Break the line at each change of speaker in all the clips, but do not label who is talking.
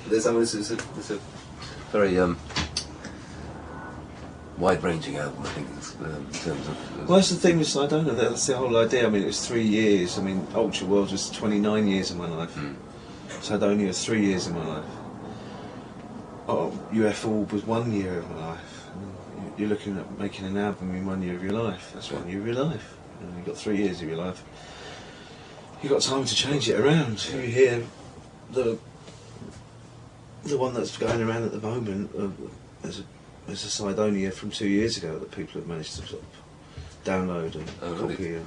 It's a very wide-ranging album, I think, in terms of...
Well, that's the thing with Cydonia, that's the whole idea. I mean, it was 3 years. I mean, Ultra World was 29 years of my life. Cydonia was 3 years of my life. UF Orb was 1 year of my life. I mean, you're looking at making an album in 1 year of your life. That's 1 year of your life. You've got 3 years of your life. You've got time to change it around. You hear the one that's going around at the moment as a Cydonia from 2 years ago that people have managed to sort of download and copy,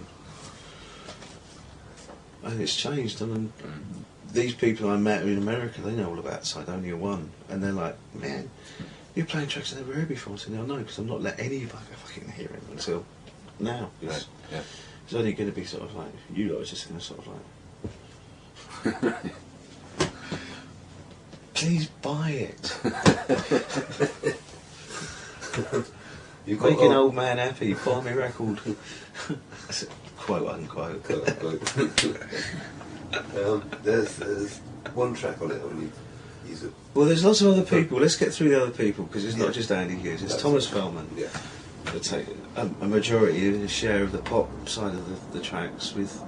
and it's changed. And these people I met in America, they know all about Cydonia 1, and they're like, man, you're playing tracks I never heard before. I said, no, because I've not let anybody fucking hear it until now.
Right. Yeah.
It's only going to be sort of like, you lot are just going to sort of like, please buy it. Make an old man happy, buy me record. Quote unquote.
There's one track on it when you use it.
Well, there's lots of other people. Let's get through the other people, because it's not just Andy Hughes, it's Thomas Feldman.
Yeah.
Will take a majority, a share of the pop side of the tracks with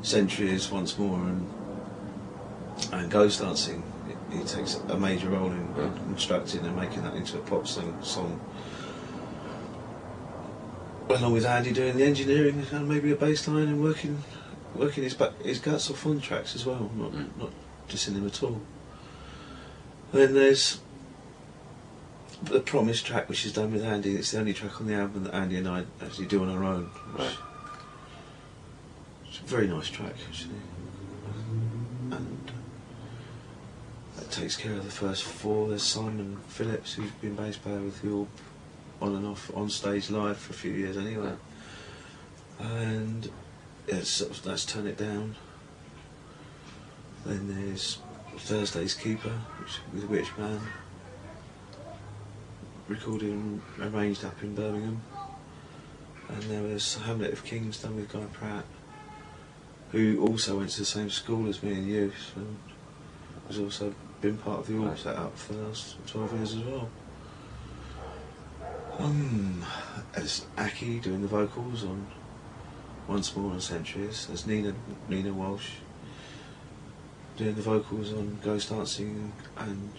Centuries, Once More and Ghost Dancing. He takes a major role in constructing and making that into a pop song. Along with Andy doing the engineering and maybe a bass line and working his guts off on tracks as well, not just in them at all. Then there's the Promise track, which is done with Andy. It's the only track on the album that Andy and I actually do on our own.
Right.
It's a very nice track, actually. And that takes care of the first four. There's Simon Phillips, who's been bass player with the Orb on and off, on stage live for a few years anyway. And that's Turn It Down. Then there's Thursday's Keeper, with a British band, recorded and arranged up in Birmingham. And there was Hamlet of Kings, done with Guy Pratt, who also went to the same school as me in youth, and has also been part of the Orb set up for the last 12 years as well. There's Aki doing the vocals on Once More and Centuries. There's Nina Walsh doing the vocals on Ghost Dancing and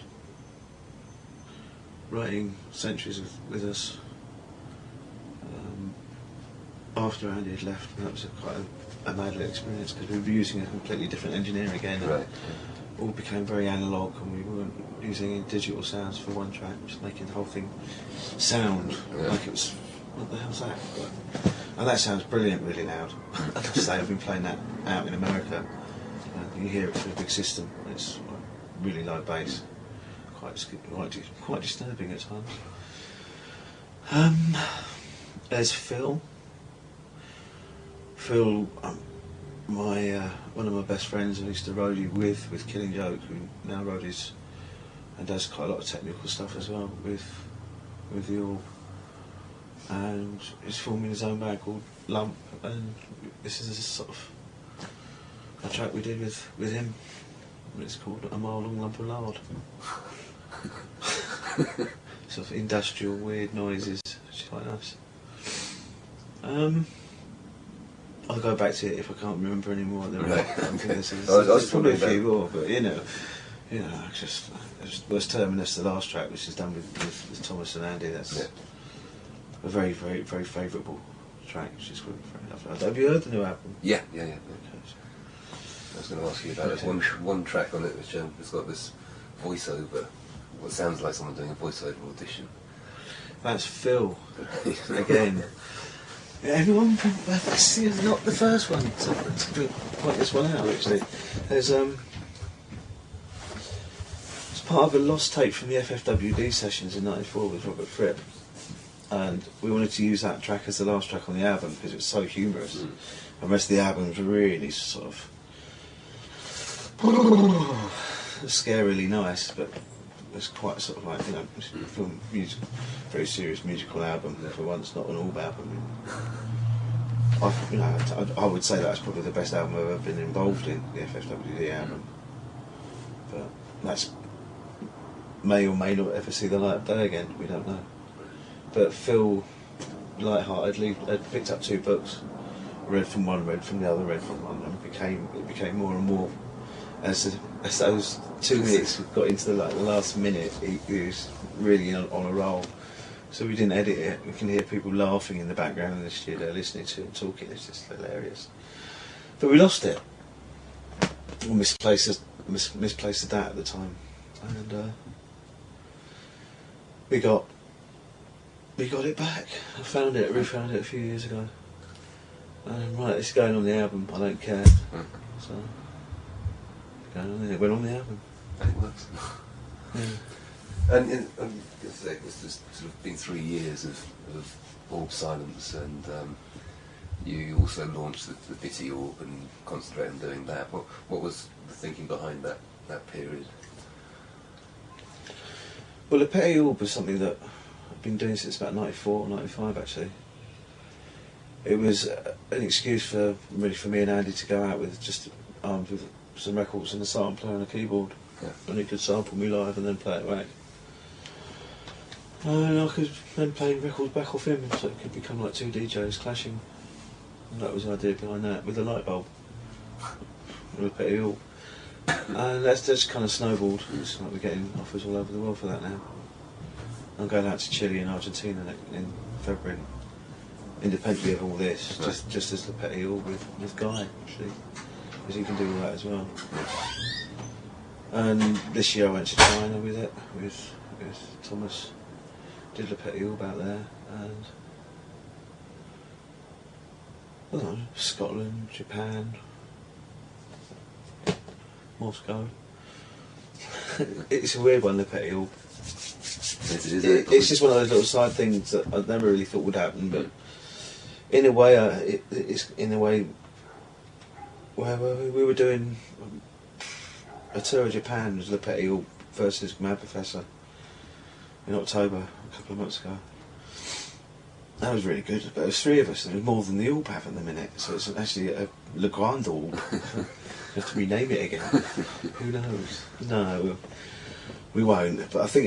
writing Centuries with us after Andy had left. And that was quite a mad little experience, because we were using a completely different engineer again.
Right.
All became very analogue, and we weren't using any digital sounds for one track, just making the whole thing sound like it was, what the hell's that? And that sounds brilliant, really loud. I have to say, I've been playing that out in America, and you hear it through a big system. It's really low bass, quite disturbing at times. There's Phil. Phil, one of my best friends I used to roadie with Killing Joke, who now roadies and does quite a lot of technical stuff as well with the Orb, and he's forming his own band called Lump, and this is a sort of a track we did with him. It's called A Mile Long Lump of Lard. Sort of industrial weird noises, which is quite nice. I'll go back to it if I can't remember any more. There's probably a few more, but you know, just was Terminus, the last track, which is done with Thomas and Andy. That's a very, very, very favourable track, which is very lovely. Have you heard the new album?
Yeah. Okay, so I was going to ask you about it. One track on it which has got this voiceover, what sounds like someone doing a voiceover audition.
That's Phil again. Everyone, this is not the first one to point this one out. Actually, there's it's part of a lost tape from the FFWD sessions in '94 with Robert Fripp, and we wanted to use that track as the last track on the album because it was so humorous. And the rest of the album was really sort of scarily nice, but it's quite sort of like, very serious musical album for once, not an Orb album. I would say that's probably the best album I've ever been involved in, the FFWD album. But that's may or may not ever see the light of day again. We don't know. But Phil, light-heartedly, had picked up 2 books, read from one, read from the other, read from one, and it became more and more. As those 2 minutes got into the last minute, he was really on a roll. So we didn't edit it. We can hear people laughing in the background in the studio, listening to him talking. It's just hilarious. But we lost it. We misplaced the date at the time, and we got it back. I found it, refound it a few years ago. And right, it's going on the album. I don't care. So it's going on there. It went on the album.
And it works.
Yeah.
And it's just sort of been 3 years of Orb Silence, and you also launched the Bitty Orb and concentrated on doing that. What was the thinking behind that period?
Well, the Bitty Orb was something that I've been doing since about 94, 95 actually. It was an excuse for me and Andy to go out with just armed with some records and a sampler and a keyboard.
Yeah.
And he could sample me live and then play it back. And I could then play records back off him, so it could become like 2 DJs clashing. And that was the idea behind that, with a light bulb. With a Bitty Orb. And that's just kind of snowballed. It's like we're getting offers all over the world for that now. I'm going out to Chile and Argentina in February, independently of all this, just as the Bitty Orb with Guy, actually, because he can do all that as well. And this year I went to China with it, with Thomas, did the Bitty Orb out there, and I don't know, Scotland, Japan, Moscow. It's a weird one, the Bitty Orb. It's just one of those little side things that I never really thought would happen, but in a way, it's in a way where we were doing a tour of Japan as the Bitty Orb versus Mad Professor in October, a couple of months ago. That was really good, but it was 3 of us, and it was more than the Orb have at the minute, so it's actually a Le Grand Orb. You have to rename it again. Who knows? No, we won't, but I think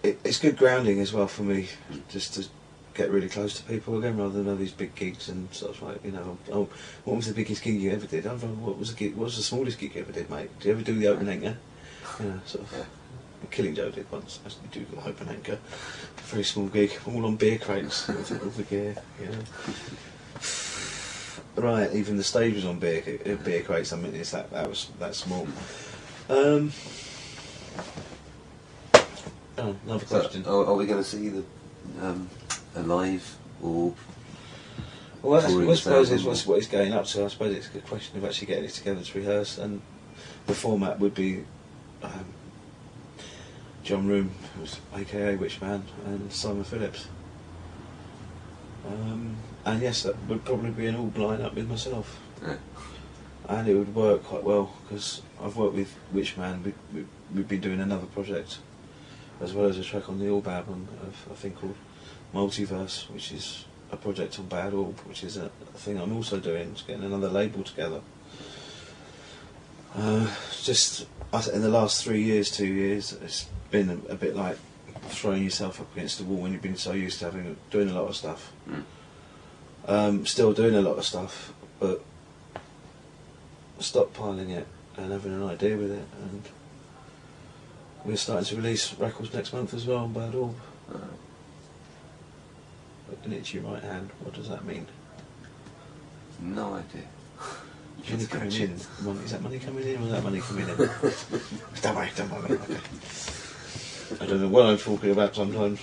it's good grounding as well for me, just to get really close to people again, rather than all these big gigs and sort of like, you know, oh, what was the biggest gig you ever did? I don't know, what was the smallest gig you ever did, mate? Did you ever do the open anchor? You know, sort of. Killing Joe did once, actually do the open anchor. A very small gig, all on beer crates with the gear, you know. Right, even the stage was on beer crates. I mean, it's that small. Another question.
So, are we going to see a live Orb?
Well, I suppose it's what it's going up to. I suppose it's a good question of actually getting it together to rehearse, and the format would be John Room, who's aka Witchman, and Simon Phillips. And yes, that would probably be an Orb line-up with myself.
Yeah. And
it would work quite well, because I've worked with Witchman. We've been doing another project, as well as a track on the Orb album of a thing called Multiverse, which is a project on Bad Orb, which is a thing I'm also doing, it's getting another label together. Just in the last 3 years, 2 years, it's been a bit like throwing yourself up against the wall when you've been so used to doing a lot of stuff. Still doing a lot of stuff, but stockpiling it and having an idea with it, and we're starting to release records next month as well on Bad Orb. An itchy right hand, what does that mean?
No idea.
Money coming in. Is that money coming in or is that money coming in? Don't worry, okay. I don't know what I'm talking about sometimes.